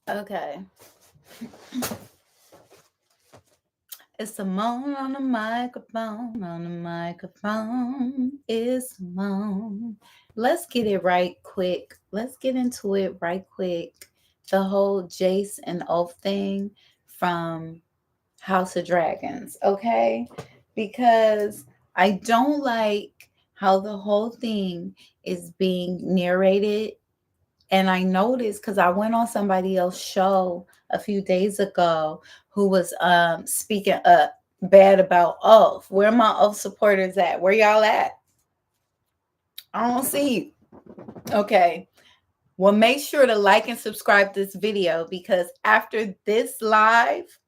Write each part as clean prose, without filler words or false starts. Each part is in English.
Okay. It's Cymone on the microphone. On the microphone is Cymone. Let's get it right quick. Let's get into it right quick. The whole Jace and Ulf thing from House of Dragons, okay? Because I don't like how the whole thing is being narrated. And I noticed because I went on somebody else's show a few days ago who was speaking up bad about Ulf. Where my Ulf supporters at? Where y'all at? I don't see you. Okay. Well, make sure to like and subscribe this video because after this live,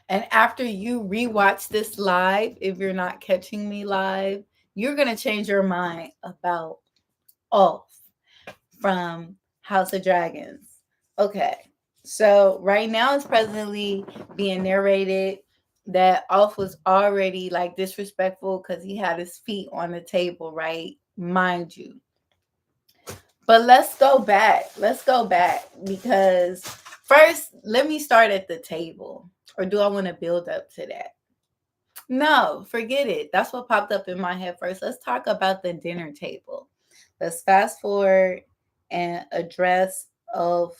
and after you rewatch this live, if you're not catching me live, you're going to change your mind about Ulf from House of Dragons. Okay. So right now it's presently being narrated that Ulf was already like disrespectful because he had his feet on the table, right? Mind you. But let's go back. Let's go back because first, let me start at the table. Or do I want to build up to that? No, forget it. That's what popped up in my head first. Let's talk about the dinner table. Let's fast forward and address of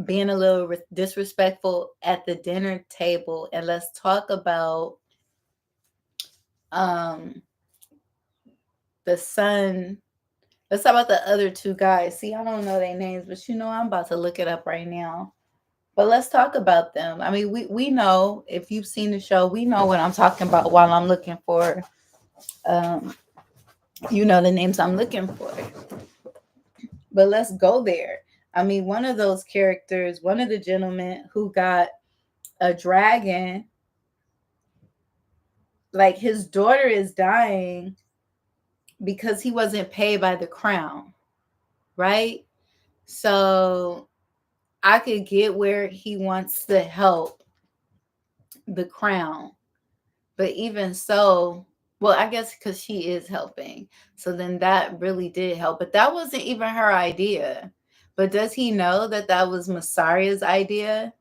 being a little disrespectful at the dinner table, and let's talk about um the son. Let's talk about the other two guys. See, I don't know their names, but I'm about to look it up right now. But let's talk about them. I mean, we know, if you've seen the show, we know what I'm talking about while I'm looking for um the names I'm looking for. But let's go there. I mean, one of those characters, one of the gentlemen who got a dragon, like his daughter is dying because he wasn't paid by the crown, right? So I could get where he wants to help the crown, but even so, well, I guess because she is helping. So then that really did help. But that wasn't even her idea. But does he know that that was Masaria's idea?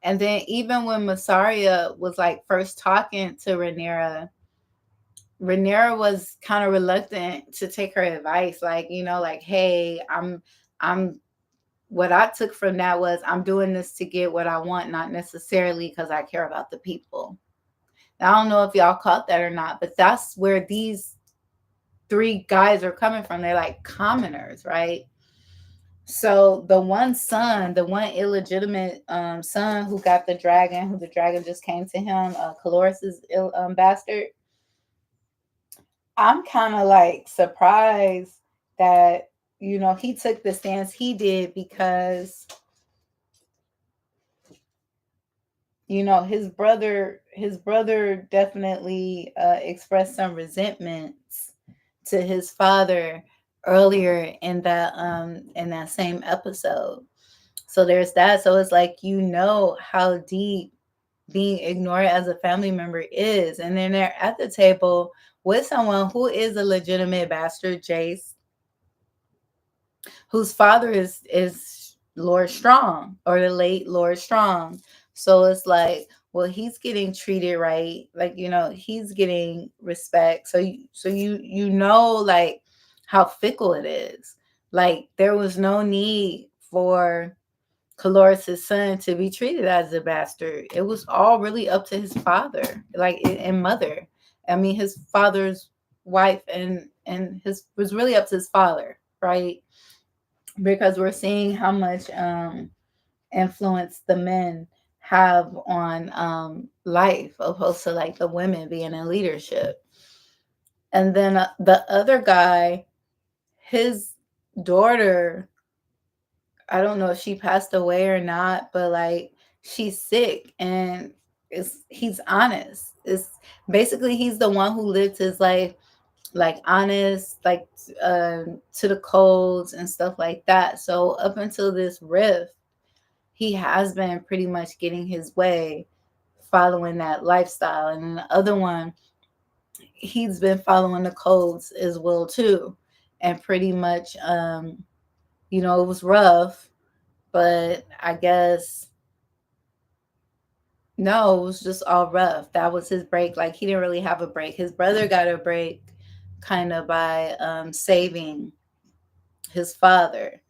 And then even when Masaria was like first talking to Rhaenyra was kind of reluctant to take her advice. Like, like, hey, I'm what I took from that was I'm doing this to get what I want, not necessarily because I care about the people. I don't know if y'all caught that or not, but that's where these three guys are coming from. They're like commoners, right? So the one son, the one illegitimate son who got the dragon, who the dragon just came to him, Caloris's bastard. I'm kind of like surprised that he took the stance he did because his brother definitely expressed some resentments to his father earlier in that same episode. So there's that. So it's like how deep being ignored as a family member is, and then they're at the table with someone who is a legitimate bastard, Jace, whose father is Lord Strong, or the late Lord Strong. So it's like, well, he's getting treated right, like he's getting respect. So like how fickle it is. Like there was no need for Caloris's son to be treated as a bastard. It was all really up to his father, like and mother. I mean, his father's wife and his was really up to his father, right? Because we're seeing how much influence the men have on life opposed to like the women being in leadership. And then the other guy, his daughter, I don't know if she passed away or not, but like she's sick, and he's honest. It's basically he's the one who lived his life like honest, like to the codes and stuff like that. So up until this rift, he has been pretty much getting his way, following that lifestyle. And then the other one, he's been following the codes as well too, and pretty much it was rough, but I guess no, it was just all rough. That was his break. Like he didn't really have a break. His brother got a break kind of by saving his father.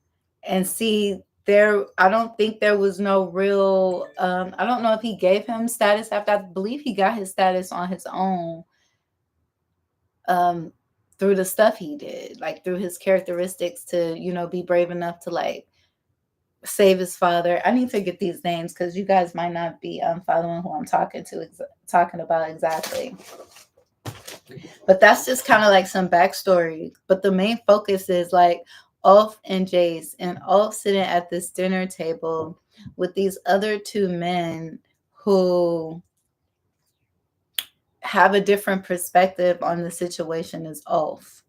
And see, there I don't think there was no real I don't know if he gave him status after. I believe he got his status on his own um through the stuff he did, like through his characteristics to, be brave enough to like save his father. I need to get these names because you guys might not be following who I'm talking about exactly. But that's just kind of like some backstory. But the main focus is like Ulf and Jace, and Ulf sitting at this dinner table with these other two men who have a different perspective on the situation as Ulf.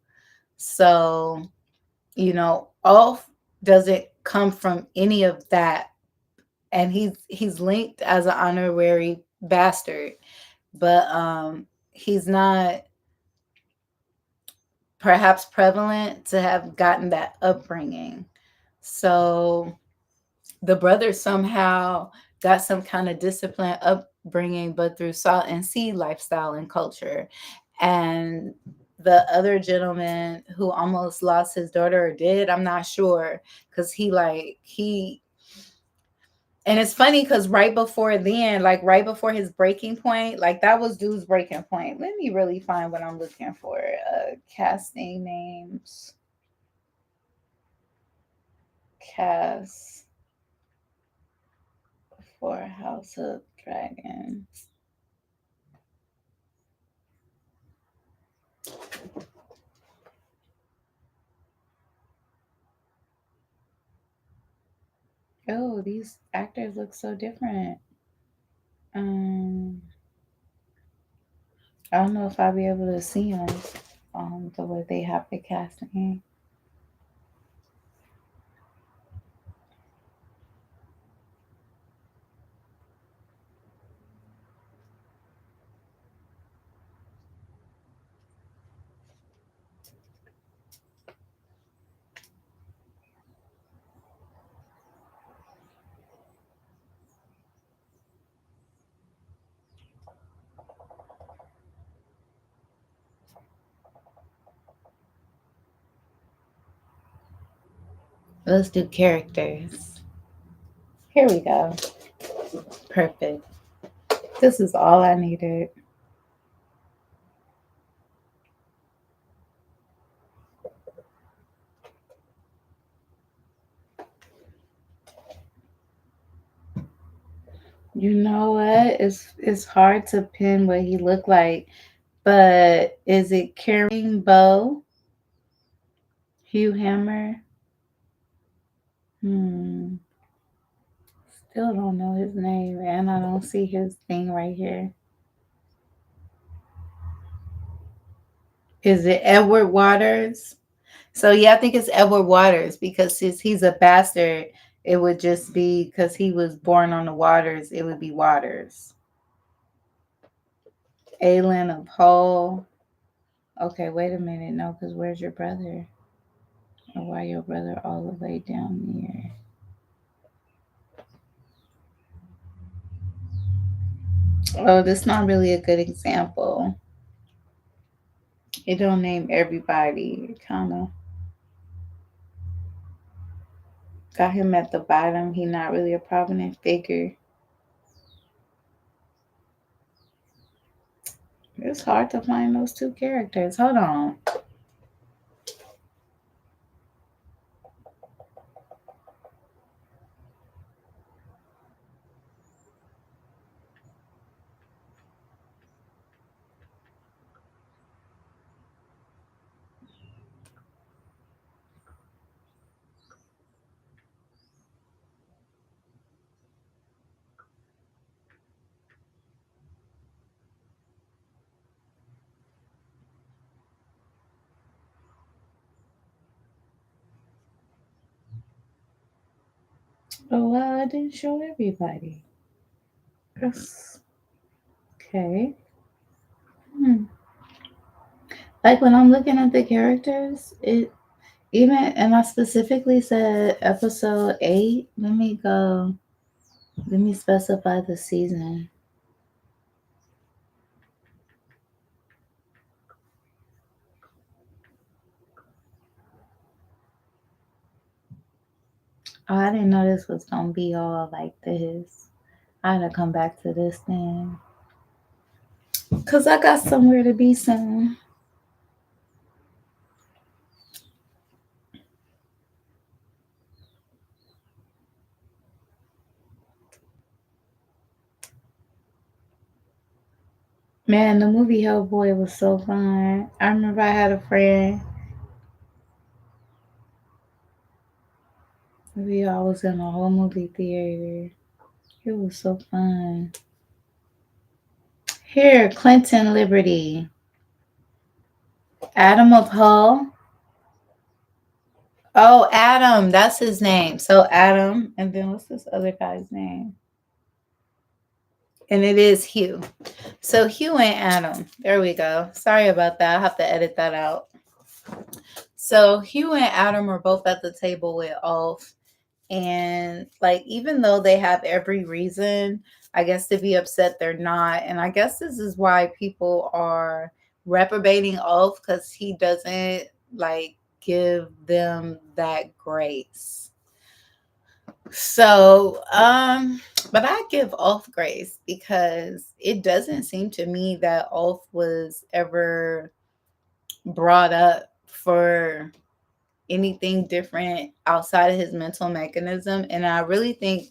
So, Ulf doesn't come from any of that, and he's linked as an honorary bastard, but he's not perhaps prevalent to have gotten that upbringing. So the brother somehow got some kind of disciplined upbringing, but through salt and sea lifestyle and culture. And the other gentleman who almost lost his daughter or did, I'm not sure, because he and it's funny because right before then, like right before his breaking point, like that was dude's breaking point. Let me really find what I'm looking for. Casting names. Cast for House of Dragon. Oh, these actors look so different. Um, I don't know if I'll be able to see them the way they have the casting. Let's do characters. Here we go. Perfect. This is all I needed. You know what? It's hard to pin what he looked like, but is it Carrying Bow? Hugh Hammer? Hmm. Still don't know his name, and I don't see his thing right here. Is it Edward Waters? So yeah, I think it's Edward Waters because since he's a bastard, it would just be because he was born on the waters. It would be Waters. Aelin of Hull. Okay, wait a minute. No, because where's your brother? Or why your brother all the way down here? Oh, that's not really a good example. It don't name everybody. It kind of got him at the bottom. He not really a prominent figure. It's hard to find those two characters. Hold on. Oh, well, I didn't show everybody. Yes. Okay. Hmm. Like when I'm looking at the characters, Even, and I specifically said episode 8. Let me go. Let me specify the season. Oh, I didn't know this was gonna be all like this. I had to come back to this thing. Cause I got somewhere to be soon. Man, the movie Hellboy was so fun. I remember I had a friend. We all was in a whole movie theater. It was so fun. Here, Clinton Liberty. Adam of Hull. Oh, Adam. That's his name. So Adam. And then what's this other guy's name? And it is Hugh. So Hugh and Adam. There we go. Sorry about that. I'll have to edit that out. So Hugh and Adam are both at the table with Ulf. And like, even though they have every reason, I guess, to be upset, they're not. And I guess this is why people are reprobating Ulf, because he doesn't like give them that grace. So, but I give Ulf grace because it doesn't seem to me that Ulf was ever brought up for anything different outside of his mental mechanism. And I really think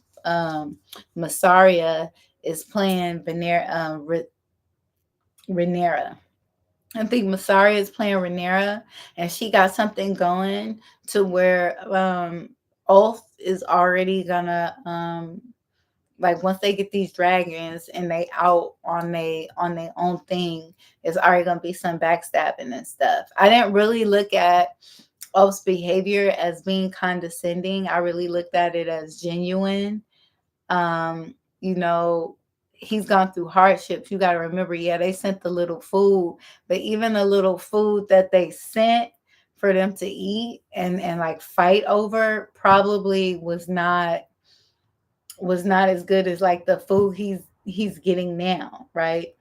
Massaria is playing Rhaenyra. I think Massaria is playing Rhaenyra, and she got something going to where Ulf is already gonna like, once they get these dragons and they out on their own thing, it's already gonna be some backstabbing and stuff. I didn't really look at Ulf's behavior as being condescending. I really looked at it as genuine. Um, you know, he's gone through hardships. You got to remember, yeah, they sent the little food, but even the little food that they sent for them to eat and like fight over probably was not as good as like the food he's getting now, right?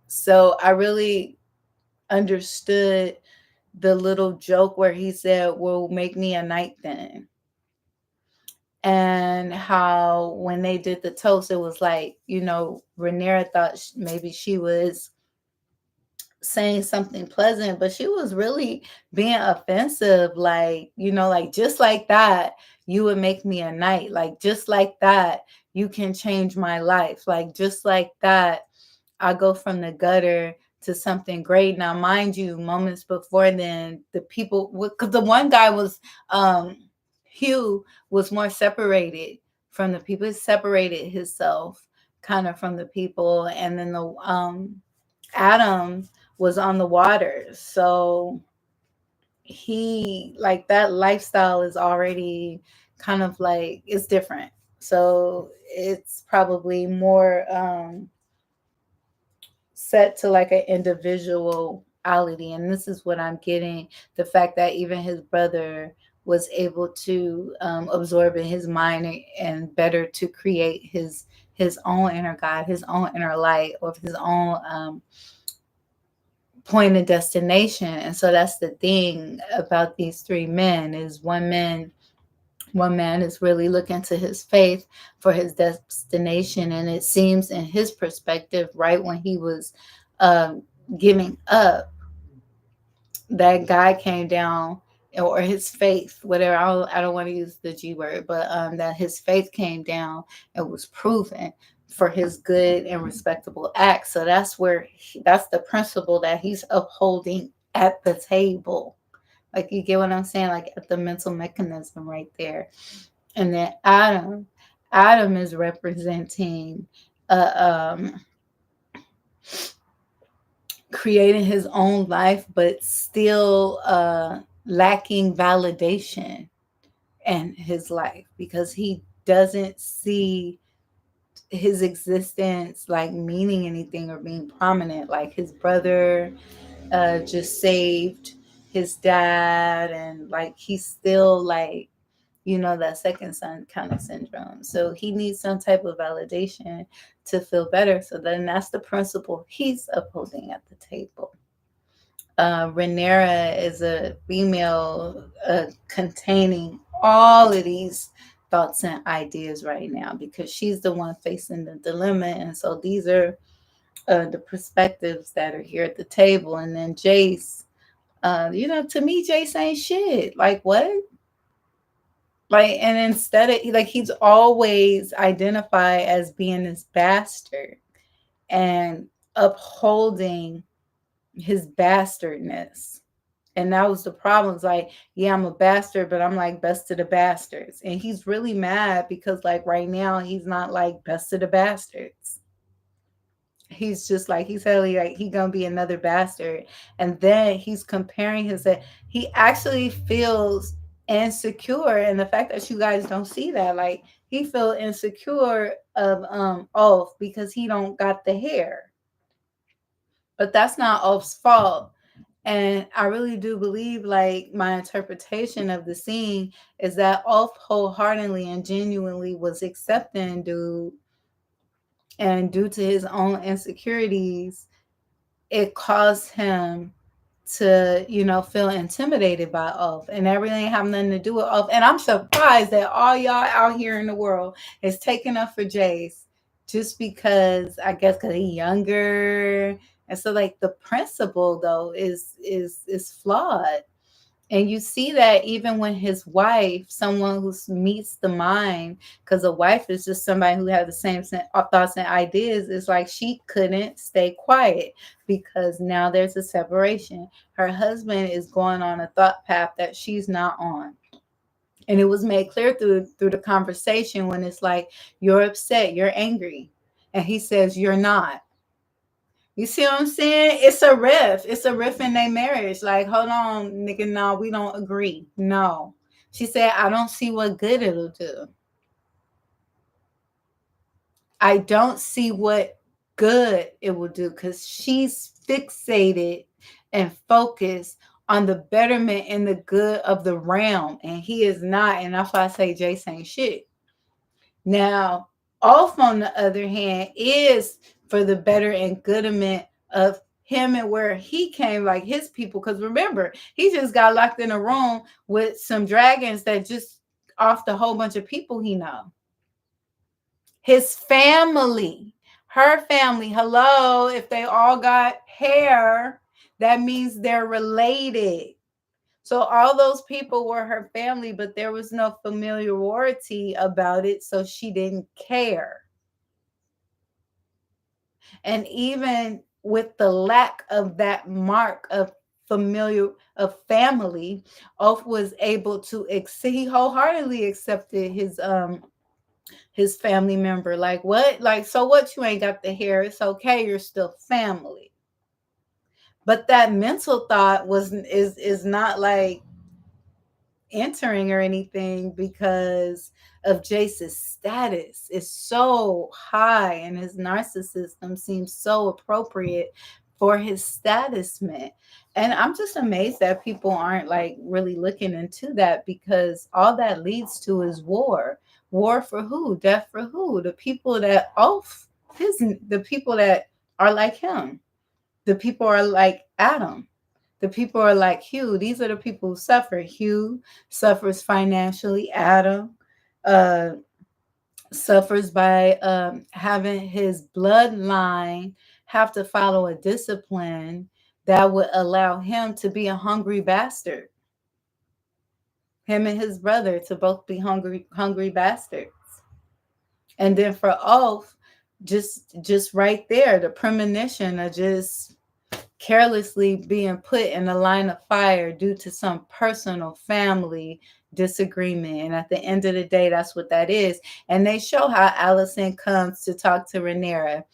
So I really understood the little joke where he said, "Well, make me a night then." And how when they did the toast, it was like, Rhaenyra thought maybe she was saying something pleasant, but she was really being offensive. Like, like, just like that, you would make me a knight. Like, just like that, you can change my life. Like, just like that, I go from the gutter to something great. Now, mind you, moments before then, the people, because the one guy was, Hugh was more separated from the people. He separated himself kind of from the people. And then the Adam was on the water. So he, like, that lifestyle is already kind of like, it's different. So it's probably more set to like an individuality. And this is what I'm getting, the fact that even his brother was able to absorb in his mind and better to create his own inner God, his own inner light, or his own point of destination. And so that's the thing about these three men, is one man is really looking to his faith for his destination. And it seems, in his perspective, right when he was um, giving up, that guy came down, or his faith, whatever. I don't want to use the G word, but that his faith came down and was proven for his good and respectable acts. So that's the principle that he's upholding at the table. Like, you get what I'm saying? Like, at the mental mechanism right there. And then Adam is representing um creating his own life, but still lacking validation in his life, because he doesn't see his existence like meaning anything or being prominent. Like, his brother just saved his dad, and like he's still like, you know, that second son kind of syndrome. So he needs some type of validation to feel better. So then that's the principle he's upholding at the table. Rhaenyra is a female containing all of these thoughts and ideas right now because she's the one facing the dilemma. And so these are the perspectives that are here at the table. And then Jace, you know, to me, Jace ain't shit. Like, what? Like, and instead of, like, he's always identified as being this bastard and upholding his bastardness. And that was the problem. It's like, yeah, I'm a bastard, but I'm like best of the bastards. And he's really mad because like right now he's not like best of the bastards. He's just like, he's totally like he gonna be another bastard. And then he's comparing himself. He actually feels insecure. And the fact that you guys don't see that, like he feel insecure of Ulf because he don't got the hair. But that's not Ulf's fault. And I really do believe, like, my interpretation of the scene is that Ulf wholeheartedly and genuinely was accepting dude, and due to his own insecurities, it caused him to, you know, feel intimidated by Ulf, and that really ain't have nothing to do with Ulf. And I'm surprised that all y'all out here in the world is taking up for Jace just because, I guess, because he's younger. And so, like, the principle though is flawed. And you see that even when his wife, someone who meets the mind, because a wife is just somebody who has the same thoughts and ideas, it's like she couldn't stay quiet because now there's a separation. Her husband is going on a thought path that she's not on. And it was made clear through the conversation when it's like, you're upset, you're angry. And he says, you're not. You see what I'm saying? It's a riff. It's a riff in their marriage. Like, hold on, nigga, no, we don't agree. No. She said, I don't see what good it'll do. I don't see what good it will do because she's fixated and focused on the betterment and the good of the realm. And he is not. And that's why I say Jace ain't shit. Now, Off, on the other hand, is for the better and goodment of him and where he came, like his people. Because remember, he just got locked in a room with some dragons that just off the whole bunch of people he know. His family, her family, hello, if they all got hair, that means they're related. So all those people were her family, but there was no familiarity about it, so she didn't care. And even with the lack of that mark of family, Ulf was able to he wholeheartedly accepted his family member. Like, what? Like, so what? You ain't got the hair. It's okay. You're still family. But that mental thought is not like entering or anything because of Jace's status is so high and his narcissism seems so appropriate for his status meant. And I'm just amazed that people aren't like really looking into that because all that leads to is war. War for who? Death for who? The people that the people that are like him. The people are like Adam. The people are like Hugh. These are the people who suffer. Hugh suffers financially. Adam suffers by having his bloodline have to follow a discipline that would allow him to be a hungry bastard. Him and his brother to both be hungry bastards. And then for Ulf, just right there, the premonition of just carelessly being put in the line of fire due to some personal family disagreement. And at the end of the day, that's what that is. And they show how Alicent comes to talk to Rhaenyra.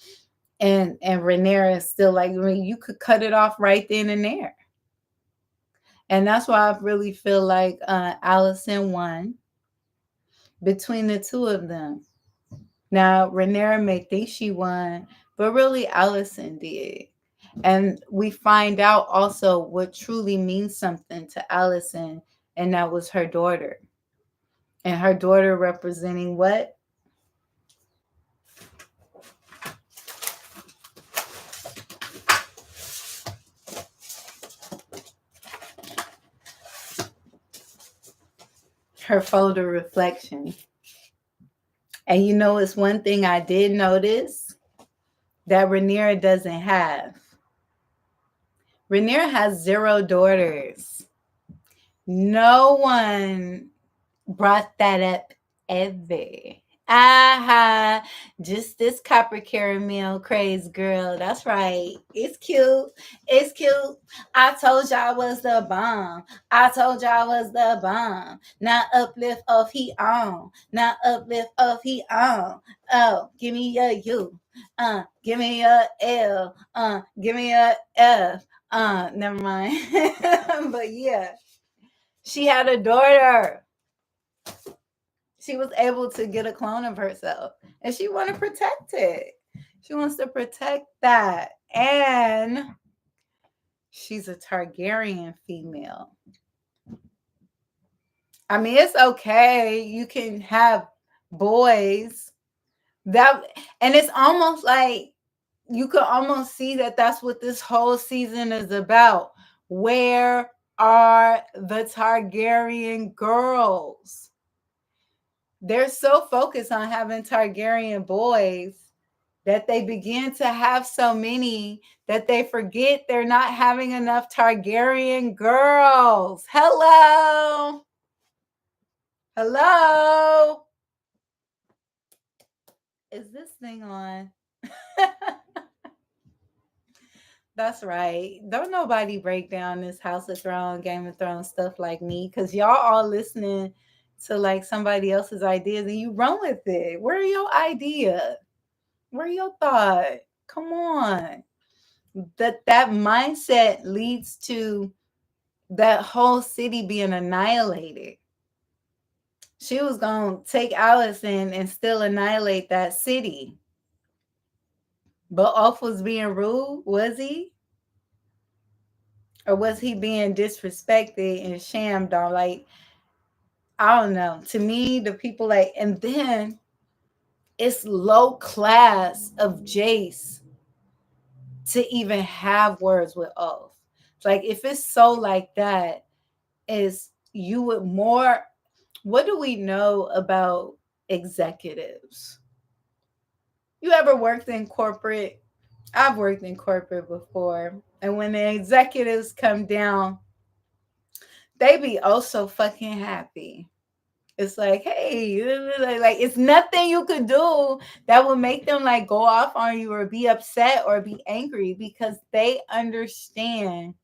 And Rhaenyra is still like, I mean, you could cut it off right then and there. And that's why I really feel like Alicent won between the two of them. Now, Rhaenyra may think she won, but really Alicent did. And we find out also what truly means something to Allison, and that was her daughter. And her daughter representing what? Her photo reflection. And you know, it's one thing I did notice that Rhaenyra doesn't have. Rhaenyra has 0 daughters. No one brought that up ever. Aha, just this copper caramel craze girl. That's right. It's cute. It's cute. I told y'all I was the bomb. I told y'all I was the bomb. Now uplift off he on. Now uplift off he on. Oh, give me a U. Give me a L. Give me a F. Never mind. But yeah, she had a daughter. She was able to get a clone of herself, and she want to protect it. She wants to protect that. And she's a Targaryen female. I mean, it's okay. You can have boys. That, and it's almost like you could almost see that that's what this whole season is about. Where are the Targaryen girls? They're so focused on having Targaryen boys that they begin to have so many that they forget they're not having enough Targaryen girls. Hello. Hello. Is this thing on? That's right. Don't nobody break down this House of Thrones, Game of Thrones stuff like me, because y'all all listening to like somebody else's ideas and you run with it. Where are your ideas? Where are your thoughts? Come on. That mindset leads to that whole city being annihilated. She was going to take Allison and still annihilate that city. But Ulf was being rude, was he? Or was he being disrespected and shammed on? Like, I don't know. To me, the people like, and then it's low class of Jace to even have words with Ulf. Like, if it's so like that, is you would more. What do we know about executives? You ever worked in corporate? I've worked in corporate before. And when the executives come down, they be oh so fucking happy. It's like, hey, like it's nothing you could do that will make them like go off on you or be upset or be angry, because they understand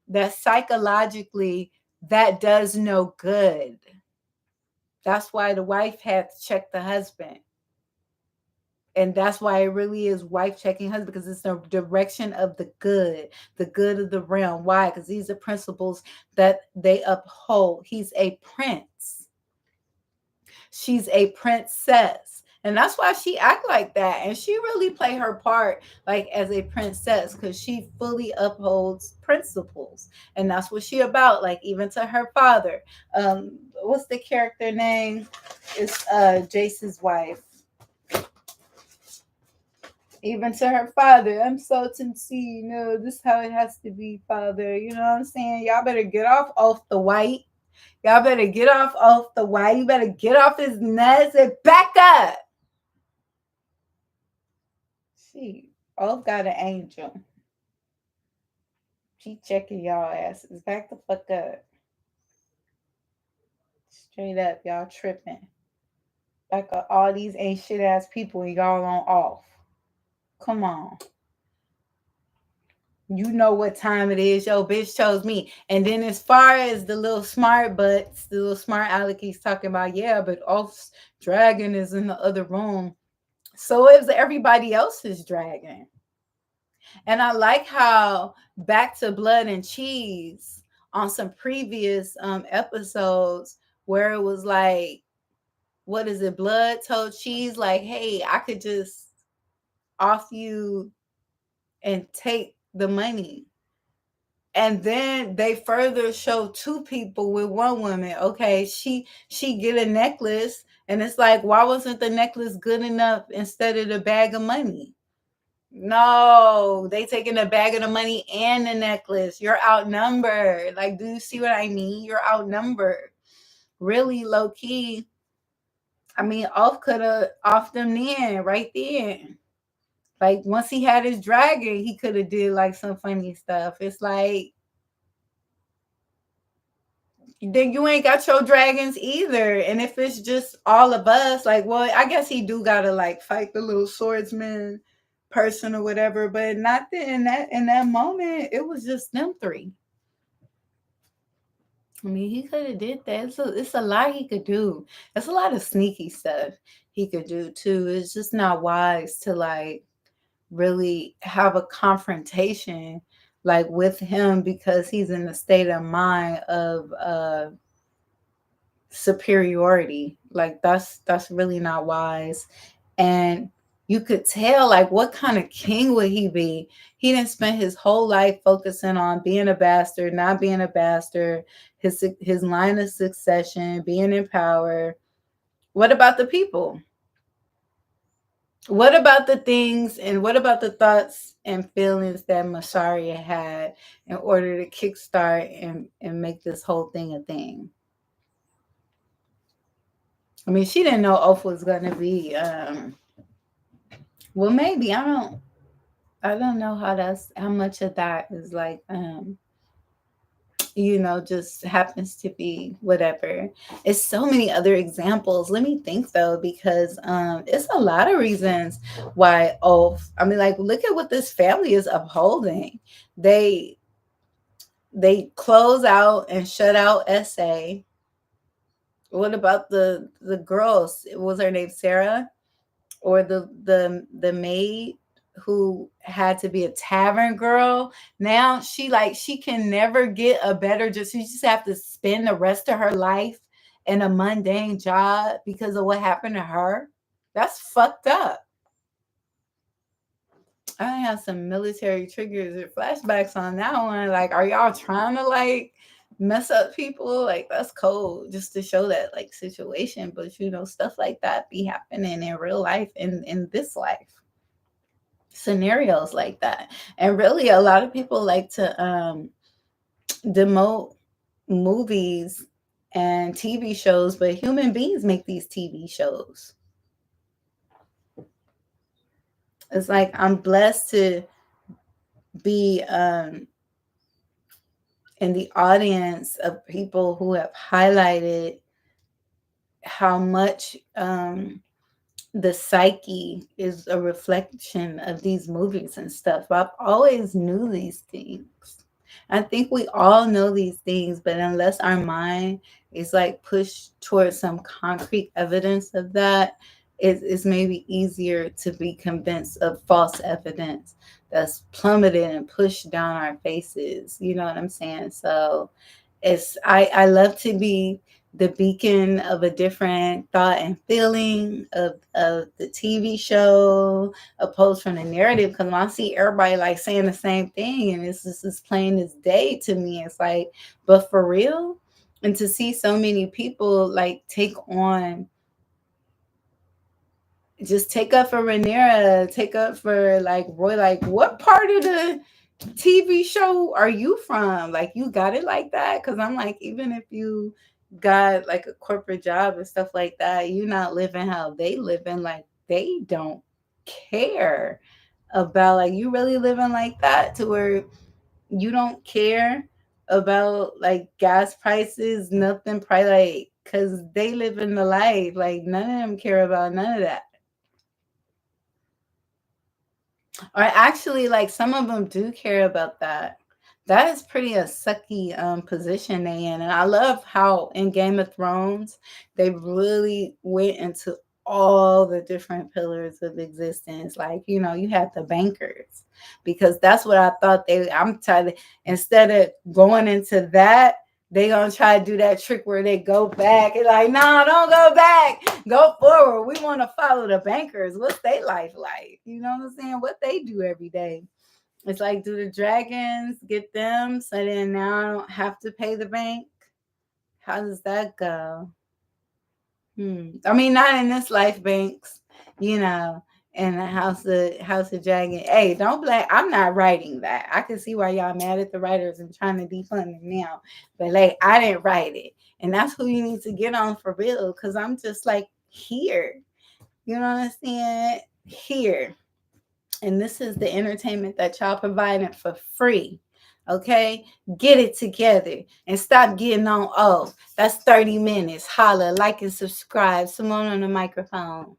that psychologically that does no good. That's why the wife had to check the husband. And that's why it really is wife checking husband, because it's the direction of the good of the realm. Why? Because these are principles that they uphold. He's a prince. She's a princess. And that's why she act like that. And she really play her part like as a princess, because she fully upholds principles. And that's what she about, like even to her father. What's the character name? It's Jace's wife. Even to her father, I'm so sincere, this is how it has to be, father. You know what I'm saying? Y'all better get off the white. Y'all better get off the white. You better get off his nuts and back up. See, Olaf got an angel. She checking y'all asses. Back the fuck up. Straight up, y'all tripping. Like all these ain't shit ass people and y'all on off. Come on. You know what time it is. Yo, bitch chose me. And then as far as the little smart butts, the little smart aleck he's talking about, yeah, but Ulf's dragon is in the other room. So is everybody else's dragon. And I like how Back to Blood and Cheese on some previous episodes where it was like, what is it? Blood told Cheese like, hey, I could just off you and take the money. And then they further show two people with one woman. Okay, she get a necklace, and it's like, why wasn't the necklace good enough instead of the bag of money? No, they taking the bag of the money and the necklace. You're outnumbered. Like, do you see what I mean? You're outnumbered. Really low key. I mean, off could have off them then, right then. Like once he had his dragon, he could have did like some funny stuff. It's like then you ain't got your dragons either. And if it's just all of us, like, well, I guess he do gotta like fight the little swordsman person or whatever, but not in that moment. It was just them three. I mean, he could have did that. It's a lot he could do. It's a lot of sneaky stuff he could do too. It's just not wise to like really have a confrontation like with him because he's in the state of mind of superiority. Like that's really not wise. And you could tell like what kind of king would he be? He didn't spend his whole life focusing on being a bastard, not being a bastard, his line of succession, being in power. What about the people? What about the things and what about the thoughts and feelings that Masharia had in order to kickstart and make this whole thing a thing? I mean, she didn't know Oath was gonna be well maybe. I don't know how much of that is like you know, just happens to be whatever. It's so many other examples. Let me think though, because it's a lot of reasons why Oath. I mean, like, look at what this family is upholding. They close out and shut out SA. What about the girls? Was her name Sarah? Or the maid who had to be a tavern girl. Now she can never get a better job. She just have to spend the rest of her life in a mundane job because of what happened to her. That's fucked up. I have some military triggers or flashbacks on that one. Like, are y'all trying to like mess up people? Like, that's cold just to show that like situation. But you know, stuff like that be happening in real life in this life. Scenarios like that. And really a lot of people like to demote movies and TV shows, but human beings make these TV shows. It's like I'm blessed to be in the audience of people who have highlighted how much the psyche is a reflection of these movies and stuff. I've always knew these things. I think we all know these things, but unless our mind is like pushed towards some concrete evidence of that, it's maybe easier to be convinced of false evidence that's plummeted and pushed down our faces. You know what I'm saying? So I love to be the beacon of a different thought and feeling of the TV show opposed from the narrative, because when I see everybody like saying the same thing and it's just as plain as day to me, it's like, but for real. And to see so many people like take up for Rhaenyra, take up for like Roy, like what part of the TV show are you from? Like, you got it like that? Because I'm like, even if you got like a corporate job and stuff like that, you're not living how they living. Like, they don't care about, like, you really living like that to where you don't care about like gas prices, nothing, probably, like, because they live in the life. Like, none of them care about none of that. Or actually, like, some of them do care about that. That is pretty a sucky position they in. And I love how in Game of Thrones they really went into all the different pillars of existence. Like, you know, you had the bankers, because that's what I thought I'm trying to, instead of going into that, they gonna try to do that trick where they go back and like, no, don't go back, go forward. We want to follow the bankers. What's their life like? You know what I'm saying? What they do every day. It's like, do the dragons get them so then now I don't have to pay the bank? How does that go? I mean, not in this life, Banks. You know, in the House of Dragon. Hey, don't blame. I'm not writing that. I can see why y'all mad at the writers and trying to defund them now. But like, I didn't write it, and that's who you need to get on for real. Cause I'm just like here. You know what I'm saying? Here. And this is the entertainment that y'all providing for free. Okay, get it together and stop getting on. Oh, that's 30 minutes. Holla, like and subscribe. Cymone on the microphone.